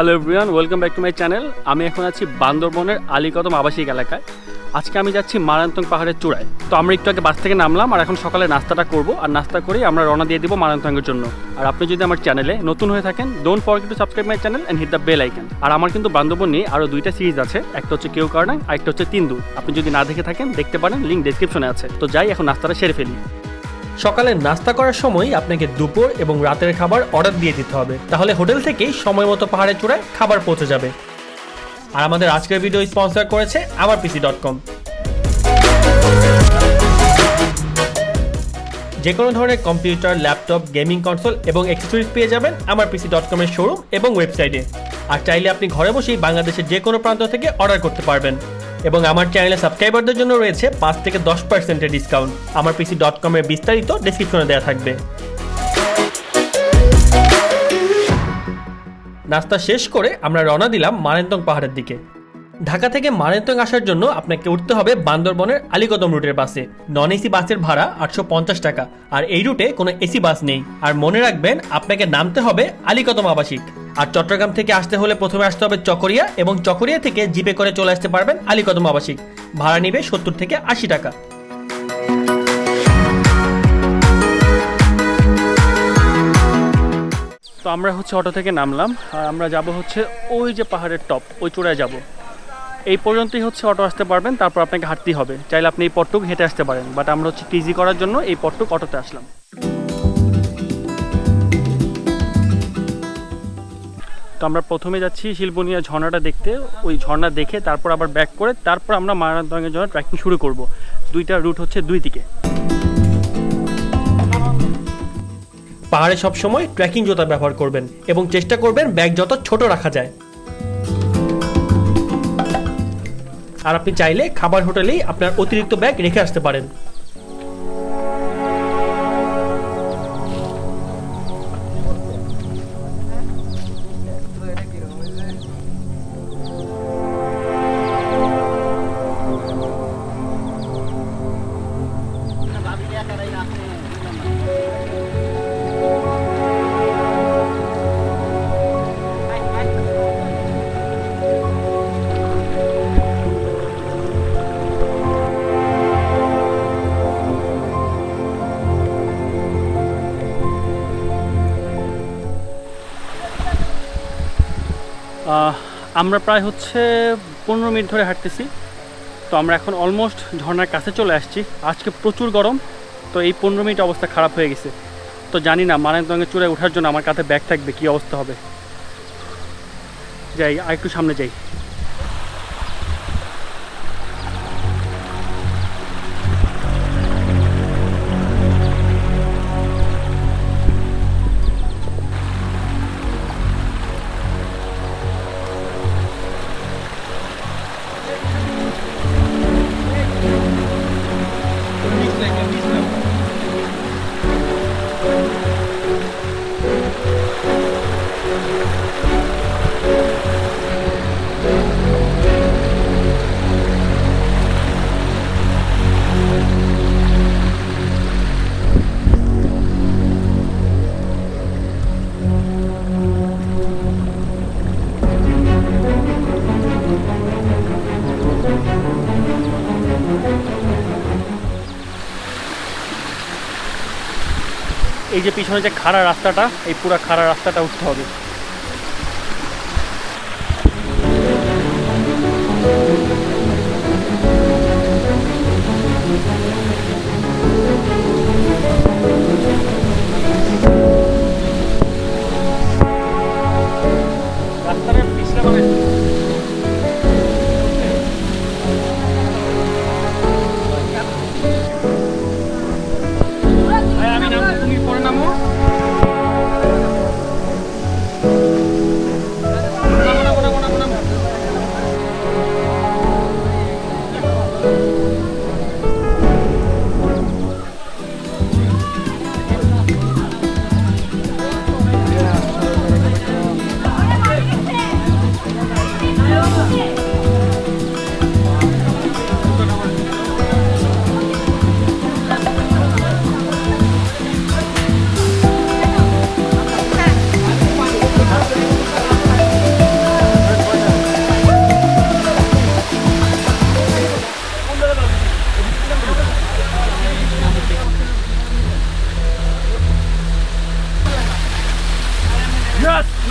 Hello everyone, welcome back to my channel. আমি এখন আছি বান্দরবনের আলীকদম আবাসিক এলাকায়। আজকে আমি যাচ্ছি মারান্তং পাহাড়ের চূড়ায়। তো আমরা একটু আগে বাস থেকে নামলাম আর এখন সকালে নাস্তাটা করব, আর নাস্তা করেই আমরা রওনা দিয়ে দিব মারান্তংয়ের জন্য। আর আপনি যদি আমার চ্যানেলে নতুন হয়ে থাকেন, don't forget to subscribe my channel and hit the bell icon. আর আমার কিন্তু বান্দরবন নিয়ে আরও দুইটা সিরিজ আছে, একটা হচ্ছে কেওকারনাং আর একটা হচ্ছে তিনদুর। আপনি যদি না দেখে থাকেন দেখতে পারেন, লিঙ্ক ডেসক্রিপশনে আছে। তো যাই এখন নাস্তাটা সেরে ফেলি। সকালে নাস্তা করার সময় আপনাকে দুপুর এবং রাতের খাবার অর্ডার দিয়ে দিতে হবে, তাহলে হোটেল থেকেই সময় মতো পাহাড়ের চূড়ায় খাবার পৌঁছে যাবে। আর আমাদের আজকের ভিডিও স্পন্সর করেছে আমারপিসি.com। যে কোনো ধরনের কম্পিউটার, ল্যাপটপ, গেমিং কনসোল এবং অ্যাক্সেসরিজ পেয়ে যাবেন আমারপিসি.com এর শোরুম এবং ওয়েবসাইটে। আর চাইলে আপনি ঘরে বসেই বাংলাদেশের যে কোনো প্রান্ত থেকে অর্ডার করতে পারবেন। এবং আমার চ্যানেলে সাবস্ক্রাইবারদের জন্য রয়েছে 5 থেকে 10% ডিসকাউন্ট। আমারপিসি.com এর বিস্তারিত ডেসক্রিপশনে দেওয়া থাকবে। নাস্তা শেষ করে আমরা রওনা দিলাম মারান্তং পাহাড়ের দিকে। ঢাকা থেকে মারান্তং আসার জন্য আপনাকে উঠতে হবে বান্দরবনের আলীকদম রুটের বাসে। নন এসি বাসের ভাড়া 850 টাকা, আর এই রুটে কোনো এসি বাস নেই। আর মনে রাখবেন, আপনাকে নামতে হবে আলীকদম আবাসিক। আর চট্টগ্রাম থেকে আসতে হলে প্রথমে আসতে হবে চকরিয়া, এবং চকরিয়া থেকে জিপে করে চলে আসতে পারবেন আলীকদম আবাসিক। ভাড়া নিবে 70 থেকে 80 টাকা। তো আমরা অটো থেকে নামলাম আর আমরা যাব ওই যে পাহাড়ের টপ, ওই চূড়ায় যাব। এই পর্যন্তই অটো আসতে পারবেন, তারপর আপনাকে হাঁটতেই হবে। চাইলে আপনি এই পথটুক হেঁটে আসতে পারেন, বাট আমরা টিজি করার জন্য এই পথটুক অটোতে আসলাম। তো আমরা প্রথমে যাচ্ছি শিলবনিয়া ঝর্ণাটা দেখতে। ওই ঝর্ণা দেখে তারপর আবার ব্যাক করে তারপর আমরা মারান্তংয়ের জন্য ট্রেকিং শুরু করব। দুইটা রুট দুই দিকে। পাহাড়ে সবসময় ট্রেকিং জুতা ব্যবহার করবেন এবং চেষ্টা করবেন ব্যাগ যত ছোট রাখা যায়। আর আপনি চাইলে খাবার হোটেলেই আপনার অতিরিক্ত ব্যাগ রেখে আসতে পারেন। আমরা প্রায় 15 মিনিট ধরে হাঁটতেছি। তো আমরা এখন অলমোস্ট ঝর্ণার কাছে চলে আসছি। আজকে প্রচুর গরম, তো এই 15 মিনিট অবস্থা খারাপ হয়ে গেছে। তো জানি না মারান্তংয়ের চূড়ায় ওঠার জন্য আমার কাছে ব্যাগ থাকবে, কী অবস্থা হবে। যাই, আর একটু সামনে যাই। এই যে পিছনে যে খাড়া রাস্তাটা, এই পুরো খাড়া রাস্তাটা উঠতে হবে। রাস্তাটা পিছলে মানে আমি নাম, তুমি পরে নামো।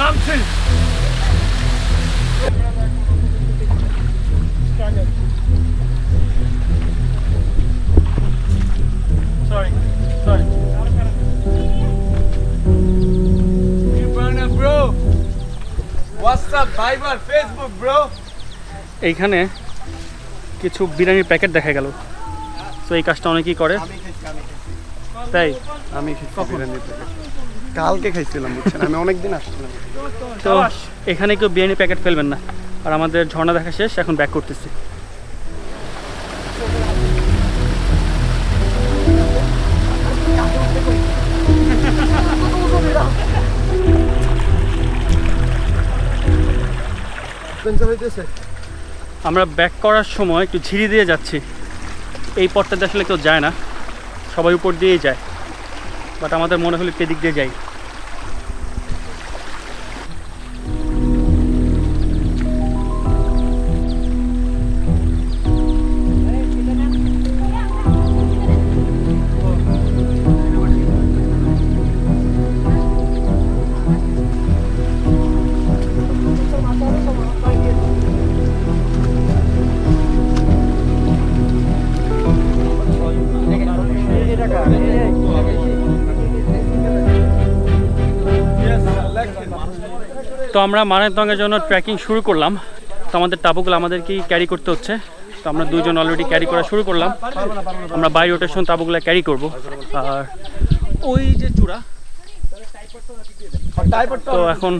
নামছি। Sorry. bro. What's up, Viber, Facebook, bro? এইখানে কিছু বিরিয়ানির প্যাকেট দেখা গেল, তো এই কাজটা অনেকেই করে, তাই আমি বিরিয়ানির প্যাকেট কালকে খাইছিলাম, বুঝছেন, আমি অনেকদিন আসছিলাম। তো এখানে কেউ বিরিয়ানির প্যাকেট ফেলবেন না। আর আমাদের ঝর্ণা দেখা শেষ, এখন ব্যাক করতেছি। আমরা ব্যাক করার সময় একটু ঝিরি দিয়ে যাচ্ছি। এই পথটাতে আসলে কেউ যায় না, সবাই উপর দিয়েই যায়, বাট আমাদের মনে হলো এদিক দিয়ে যাই। তো আমরা মারানতংয়ের জন্য ট্রেকিং শুরু করলাম। তো আমাদের তাবুগুলো আমাদেরকেই ক্যারি করতে হচ্ছে। তো আমরা দুইজন অলরেডি ক্যারি করা শুরু করলাম। আমরা বাই রোটেশন তাবুগুলো ক্যারি করব। আর ওই যে চূড়া, তো এখন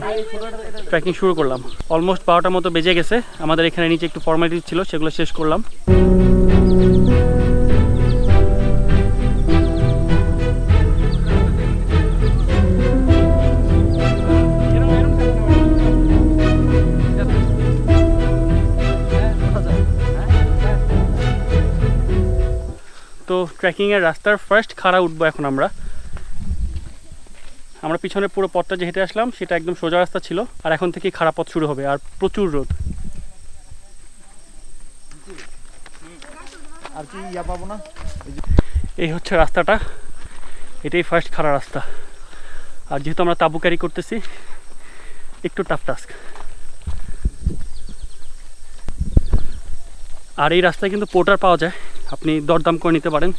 ট্রেকিং শুরু করলাম। অলমোস্ট 12টার মতো বেজে গেছে। আমাদের এখানে নিচে একটু ফর্মালিটি ছিল, সেগুলো শেষ করলাম। তো ট্রেকিংয়ের রাস্তার ফার্স্ট খাড়া উঠবো এখন আমরা পিছনে পুরো পথটা যে হেঁটে আসলাম সেটা একদম সোজা রাস্তা ছিল, আর এখন থেকে খাড়া পথ শুরু হবে, আর প্রচুর রোদ। আর কি পাবো না। এই হচ্ছে রাস্তাটা, এটাই ফার্স্ট খাড়া রাস্তা। আর যেহেতু আমরা তাবু ক্যারি করতেছি, একটু টাফ টাস্ক। আর এই রাস্তায় কিন্তু পোর্টার পাওয়া যায়, আপনি দরদাম করে নিতে পারেন।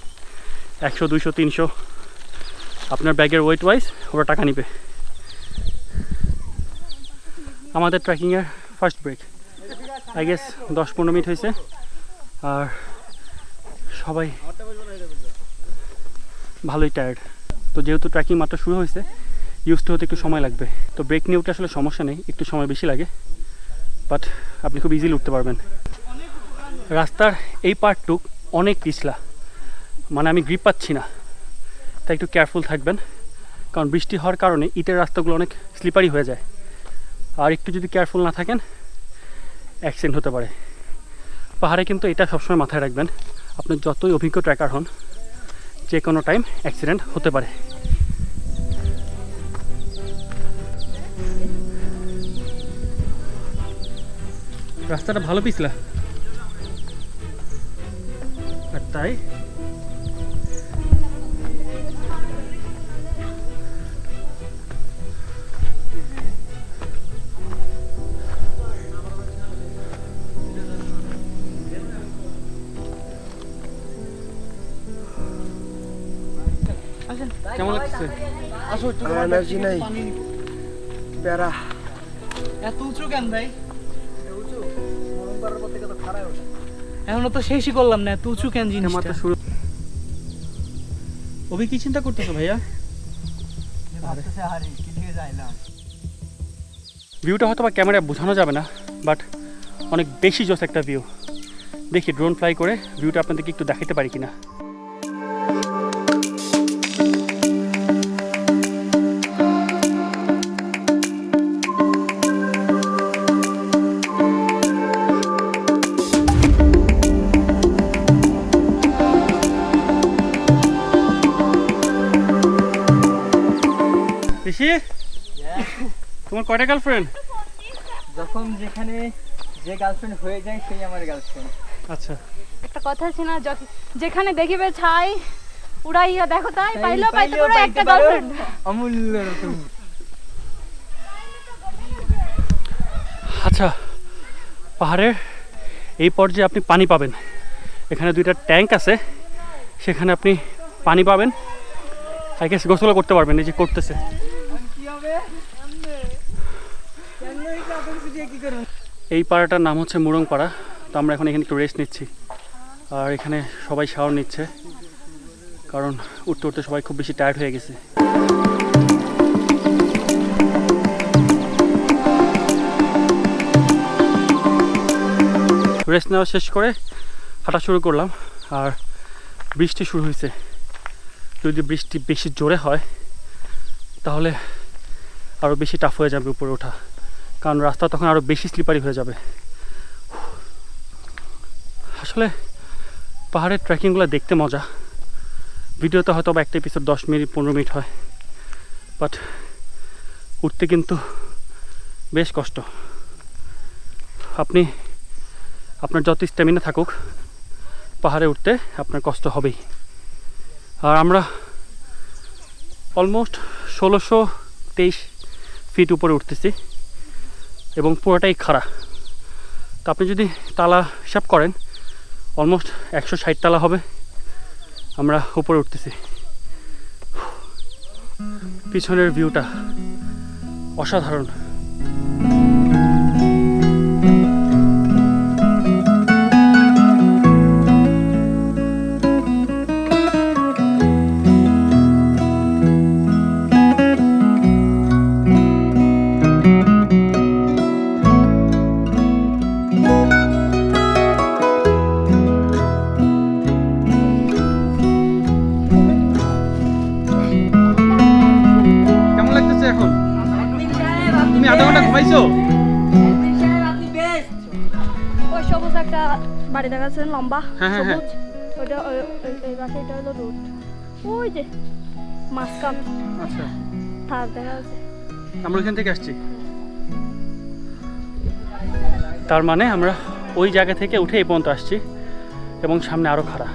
100, 200, 300 আপনার ব্যাগের ওয়েট ওয়াইজ ওরা টাকা নিবে। আমাদের ট্রেকিংয়ের first break, I guess 10-15 minute হয়েছে। আর সবাই ভালোই টায়ার্ড। তো যেহেতু ট্রেকিং মাত্র শুরু হয়েছে, ইউজ টু হতে একটু সময় লাগবে। তো ব্রেক নিয়ে উঠে আসলে সমস্যা নেই, একটু সময় বেশি লাগে, বাট আপনি খুব ইজিলি উঠতে পারবেন। রাস্তার এই পার্টটুক অনেক পিছলা, মানে আমি গ্রিপ পাচ্ছি না, তাই একটু কেয়ারফুল থাকবেন। কারণ বৃষ্টি হওয়ার কারণে ইটের রাস্তাগুলো অনেক স্লিপারি হয়ে যায়, আর একটু যদি কেয়ারফুল না থাকেন অ্যাক্সিডেন্ট হতে পারে। পাহাড়ে কিন্তু এটা সবসময় মাথায় রাখবেন, আপনি যতই অভিজ্ঞ ট্রেকার হন, যে কোনো টাইম অ্যাক্সিডেন্ট হতে পারে। রাস্তাটা ভালো পিছলা, আর তাই কেমন লাগছে? এনার্জি নাই, প্যারা। এত উঁচু কেন ভাই? এখনো তো শেষই করলাম না, এত উঁচু কেন জিনিসটা? অভি কি চিন্তা করতেছো ভাইয়া? ভিউটা হয়তো বা ক্যামেরায় বোঝানো যাবে না, বাট অনেক বেশি জোস একটা ভিউ। দেখি ড্রোন ফ্লাই করে ভিউটা আপনাদেরকে একটু দেখাতে পারি কিনা। তোমার কয়টা গার্লফ্রেন্ড? যখন যেখানে যে গার্লফ্রেন্ড হয়ে যায় সেই আমার গার্লফ্রেন্ড। আচ্ছা, একটা কথা আছে না, যেখানে দেখিবে ছাই উড়াইয়া দেখো তাই পাইলো পাইতে পারো একটা গার্লফ্রেন্ড। অমূল্য রতন। আচ্ছা, পাহাড়ের এই পর্যায়ে আপনি পানি পাবেন। এখানে 2টা ট্যাঙ্ক আছে, সেখানে আপনি পানি পাবেন। আই গেস গোসল করতে পারবেন, এই যে করতেছে। এই পাড়াটার নাম হচ্ছে মুরং পাড়া। তো আমরা এখন এখানে একটু রেস্ট নিচ্ছি, আর এখানে সবাই শাওয়ার নিচ্ছে, কারণ উঠতে উঠতে সবাই খুব বেশি টায়ার্ড হয়ে গেছে। রেস্ট নেওয়া শেষ করে হাঁটা শুরু করলাম, আর বৃষ্টি শুরু হয়েছে। যদি বৃষ্টি বেশি জোরে হয় তাহলে আরও বেশি টাফ হয়ে যাবে উপরে ওঠা, কারণ রাস্তা তখন আরও বেশি স্লিপারি হয়ে যাবে। আসলে পাহাড়ের ট্রেকিংগুলো দেখতে মজা, ভিডিওতে হয়তো বা একটা এপিসোড 10 মিনিট 15 মিনিট হয়, বাট উঠতে কিন্তু বেশ কষ্ট। আপনার যত স্ট্যামিনা থাকুক, পাহাড়ে উঠতে আপনার কষ্ট হবেই। আর আমরা অলমোস্ট 1623 ফিট উপরে উঠতেছি, এবং পুরোটাই খাড়া। তো আপনি যদি তালা হিসাব করেন, অলমোস্ট 160 তালা হবে। আমরা উপরে উঠতেছি। পিছনের ভিউটা অসাধারণ। কেমন লাগতেছে এখন? তুমি আধা ঘন্টা ঘুমাইছো? ওই সবুজ একটা বাড়ি দেখা যাচ্ছে লম্বা, হ্যাঁ, হ্যাঁ, হ্যাঁ। সবুজ। ওইটা এই পাশে এটা হলো রোড। ওই যে মাঝখান আচ্ছা, থাক দেখা যাচ্ছে। আমরা ওইখান থেকে আসছি। তার মানে আমরা ওই জায়গা থেকে উঠে এই পর্যন্ত আসছি, এবং সামনে আরও খাড়া।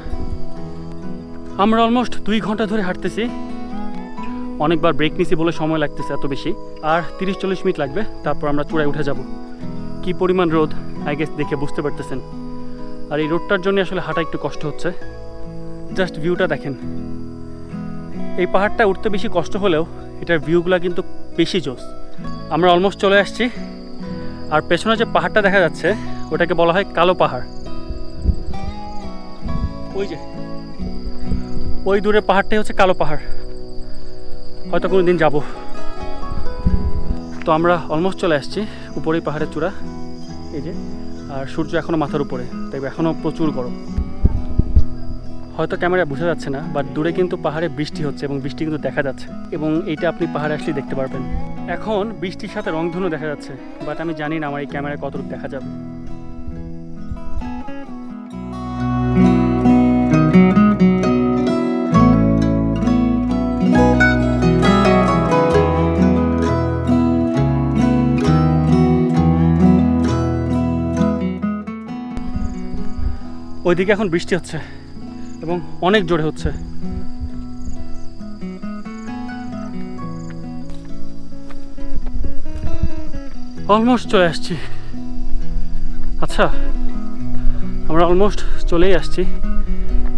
আমরা অলমোস্ট 2 ঘন্টা ধরে হাঁটতেছি। অনেকবার ব্রেক নিছি বলে সময় লাগতেছে এত বেশি। আর 30-40 মিনিট লাগবে, তারপর আমরা চূড়ায় উঠে যাব। কি পরিমাণ রোদ আই গেস দেখে বুঝতে পারতেছেন। আর এই রোদটার জন্য আসলে হাঁটা একটু কষ্ট হচ্ছে। জাস্ট ভিউটা দেখেন। এই পাহাড়টা উঠতে বেশি কষ্ট হলেও এটার ভিউগুলো কিন্তু বেশি জোস। আমরা অলমোস্ট চলে আসছি, আর পেছনে যে পাহাড়টা দেখা যাচ্ছে ওটাকে বলা হয় কালো পাহাড়। ওই যে ওই দূরে পাহাড়টাই হচ্ছে কালো পাহাড়। হয়তো কোনো দিন যাবো। তো আমরা অলমোস্ট চলে আসছি, উপরেই পাহাড়ের চূড়া এই যে। আর সূর্য এখনও মাথার উপরে, তাই এখনও প্রচুর গরম। হয়তো ক্যামেরায় বোঝা যাচ্ছে না, বাট দূরে কিন্তু পাহাড়ে বৃষ্টি হচ্ছে, এবং বৃষ্টি কিন্তু দেখা যাচ্ছে, এবং এইটা আপনি পাহাড়ে আসলেই দেখতে পারবেন। এখন বৃষ্টির সাথে রংধনু দেখা যাচ্ছে, বাট আমি জানি না আমার এই ক্যামেরায় কতটুকু দেখা যাবে। ওইদিকে এখন বৃষ্টি হচ্ছে, এবং অনেক জোরে হচ্ছে। অলমোস্ট চলে আসছি। আচ্ছা, আমরা অলমোস্ট চলেই আসছি।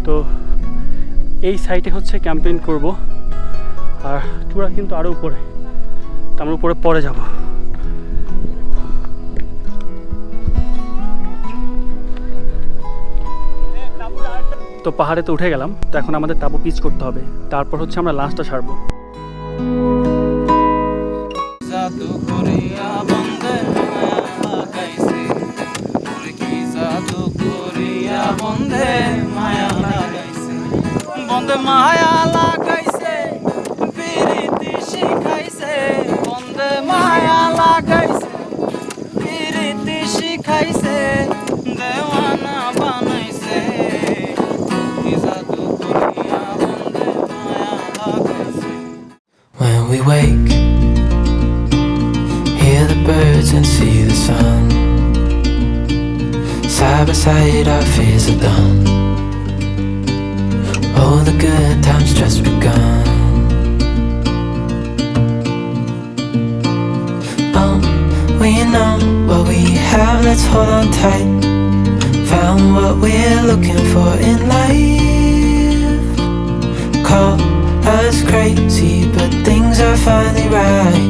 তো এই সাইটে হচ্ছে ক্যাম্পেইন করব, আর চূড়া কিন্তু আরও উপরে। তো আমরা উপরে পরে যাব। তো পাহাড়ে তো উঠে গেলাম, তো এখন আমাদের তাবু পিচ করতে হবে, তারপর হচ্ছে আমরা লাঞ্চটা সারবো। বন্দে মায়া লাগাইছে পিরিতি শিখাইছে, বন্দে মায়া লাগাইছে পিরিতি শিখাইছে, দেওয়ানা বানাইছে জাদু করিয়া বন্দে মায়া লাগাইছে। When we wake, hear the birds and see the sun. Side by side our fears are done. Oh, the good times just begun. Oh, we know what we let's hold on tight. Found what we're looking for in life. Call us crazy, but things are finally right.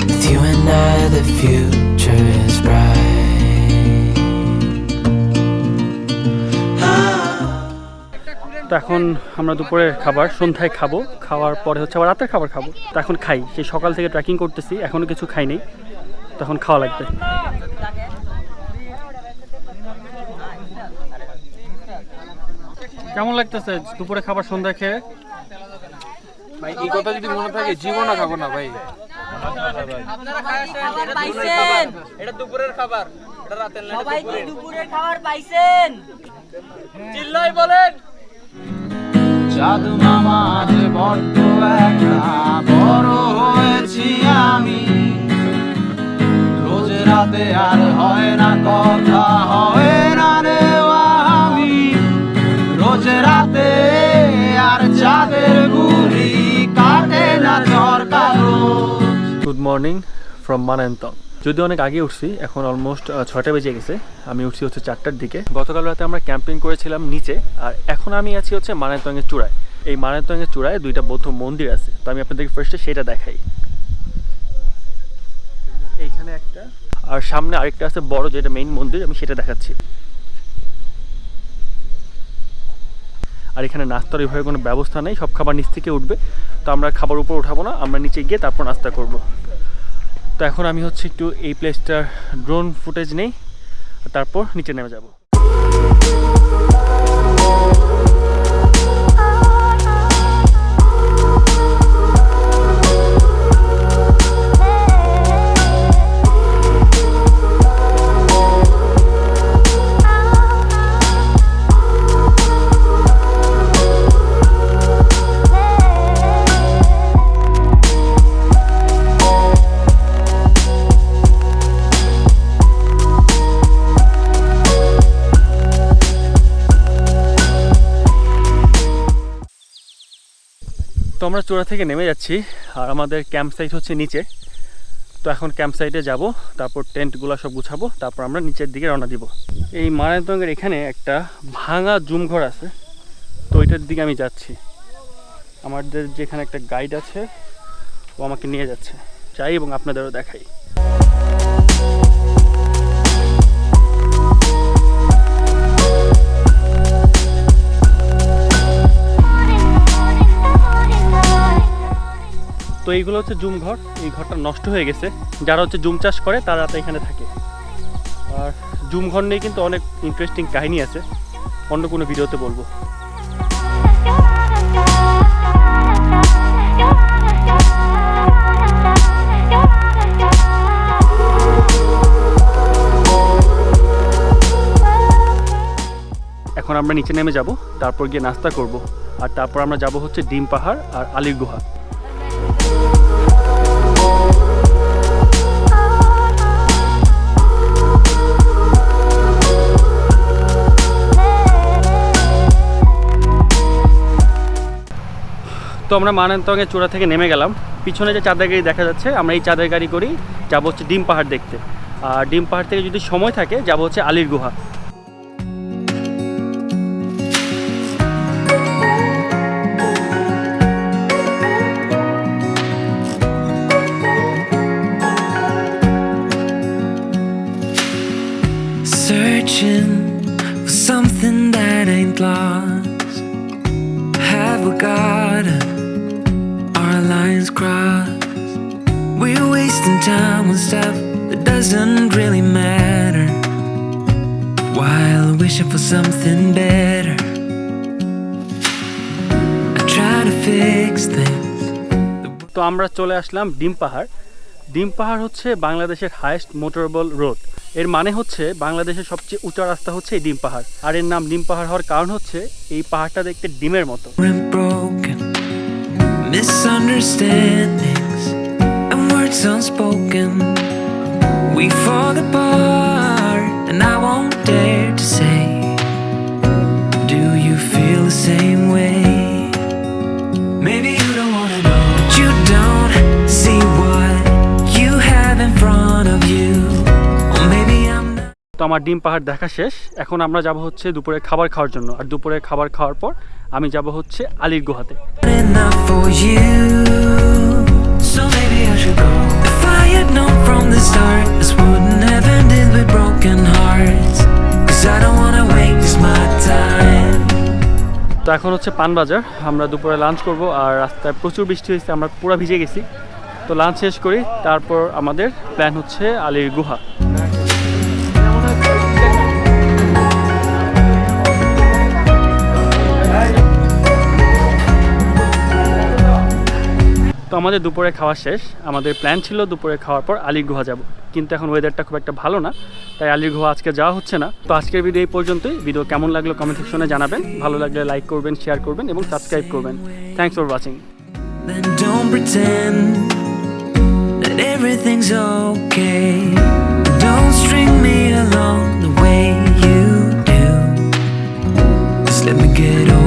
With you and I, the future is bright. তো এখন আমরা দুপুরের খাবার সন্ধ্যায় খাবো, খাওয়ার পরে হচ্ছে আবার রাতের খাবার খাবো। তো এখন খাই, সেই সকাল থেকে ট্রেকিং করতেছি, এখনও কিছু খাই নেই, তখন খাওয়া লাগবে। কেমন লাগতেছে দুপুরে খাবার সন্ধ্যায় খেয়ে? ভাই এই কথা যদি মনে থাকে জীবনও খাবো না ভাই। এটা দুপুরের খাবার, এটা রাতের না। সবাই কি দুপুরের খাবার পাইছেন? চিল্লাই বলেন। জাদু মামা যে বড্ড একা, বড় হয়েছি আমি। রোজ রাতে আর হয় না কথা, হয় না রে আমি। রোজ রাতে আর চাঁদের গুলি কাটে না ঝড় কালো। Good morning from Manantong. যদি অনেক আগে উঠছি, এখন অলমোস্ট 6টা বেজে গেছে। আমি উঠছি হচ্ছে 4টার দিকে। গতকাল রাতে আমরা ক্যাম্পিং করেছিলাম নিচে, আর এখন আমি আছি হচ্ছে মানান্তংয়ের চূড়ায়। এই মানান্তংয়ের চূড়ায় দুইটা বৌদ্ধ মন্দির আছে, তো আমি আপনাদেরকে ফার্স্টে সেটা দেখাই। এইখানে একটা, আর সামনে আরেকটা আছে বড়, যেটা মেইন মন্দির, আমি সেটা দেখাচ্ছি। আর এখানে নাস্তার ওইভাবে কোনো ব্যবস্থা নেই, সব খাবার নিচ থেকে উঠবে। তো আমরা খাবার উপর উঠাবো না, আমরা নিচে গিয়ে তারপর নাস্তা করব। তো এখন আমি হচ্ছে একটু এই প্লেসটার ড্রোন ফুটেজ নেই, তারপর নিচে নেমে যাব। তো আমরা চূড়া থেকে নেমে যাচ্ছি, আর আমাদের ক্যাম্প সাইট হচ্ছে নিচে। তো এখন ক্যাম্প সাইটে যাব, তারপর টেন্টগুলো সব গুছাবো, তারপর আমরা নিচের দিকে রওনা দিব। এই মারান্তঙ্গের এখানে একটা ভাঙা জুম ঘর আছে, তো ওইটার দিকে আমি যাচ্ছি। আমাদের যেখানে একটা গাইড আছে, ও আমাকে নিয়ে যাচ্ছে, যাই এবং আপনাদেরও দেখাই। তো এইগুলো হচ্ছে জুম ঘর। এই ঘরটা নষ্ট হয়ে গেছে, যারা হচ্ছে জুম চাষ করে তারা তো এখানে থাকে। আর জুম ঘর নিয়ে কিন্তু অনেক ইন্টারেস্টিং কাহিনী আছে, অন্য কোনো ভিডিওতে বলবো। এখন আমরা নিচে নেমে যাব, তারপর গিয়ে নাস্তা করব, আর তারপর আমরা যাব হচ্ছে ডিম পাহাড় আর আলীর গুহা। তো আমরা মানান্তংয়ের চূড়া থেকে নেমে গেলাম। পিছনে যে চাঁদের গাড়ি দেখা যাচ্ছে, আমরা এই চাঁদের গাড়ি করেই যাবো হচ্ছে ডিম পাহাড় দেখতে। আর ডিম পাহাড় থেকে যদি সময় থাকে যাবো হচ্ছে আলীর গুহা। Searching for something that ain't lost. Have we got our lines crossed? We're wasting time on stuff that doesn't really matter, while wishing for something better. I try to fix things. তো আমরা চলে আসলাম ডিম পাহাড়। ডিম পাহাড় হচ্ছে বাংলাদেশের highest motorable road. এর মানে হচ্ছে বাংলাদেশের সবচেয়ে উঁচা রাস্তা হচ্ছে এই ডিম পাহাড়। আর এর নাম ডিম পাহাড় হওয়ার কারণ হচ্ছে এই পাহাড়টা দেখতে ডিমের মতো। Broken misunderstandings and words unspoken, we fall apart, and I won't dare to say, do you feel the same way? Maybe you don't wanna know, but you don't see what you have in front of you. Or তো আমার ডিম পাহাড় দেখা শেষ। এখন আমরা যাব হচ্ছে দুপুরে খাবার খাওয়ার জন্য, আর দুপুরে খাবার খাওয়ার পর আমি যাব হচ্ছে আলীর গুহাতে। enough for you, so maybe I should go. If I had known from the start, this wouldn't have ended with broken hearts. 'Cause I don't wanna waste my time. তো এখন হচ্ছে পানবাজার, আমরা দুপুরে লাঞ্চ করব, আর রাস্তায় প্রচুর বৃষ্টি হয়েছে, আমরা পুরো ভিজে গেছি। তো লাঞ্চ শেষ করি, তারপর আমাদের প্ল্যান হচ্ছে আলীর গুহা। তো আমাদের দুপুরে খাওয়া শেষ। আমাদের প্ল্যান ছিল দুপুরে খাওয়ার পর আলীর গুহা যাব, কিন্তু এখন ওয়েদারটা খুব একটা ভালো না, তাই আলীর গুহা আজকে যাওয়া হচ্ছে না। তো আজকের ভিডিও এই পর্যন্তই। ভিডিও কেমন লাগলো কমেন্ট সেকশনে জানাবেন, ভালো লাগলে লাইক করবেন, শেয়ার করবেন এবং সাবস্ক্রাইব করবেন। Thanks for watching. Then don't pretend that everything's okay. Don't string me along the way you do. Just let me get over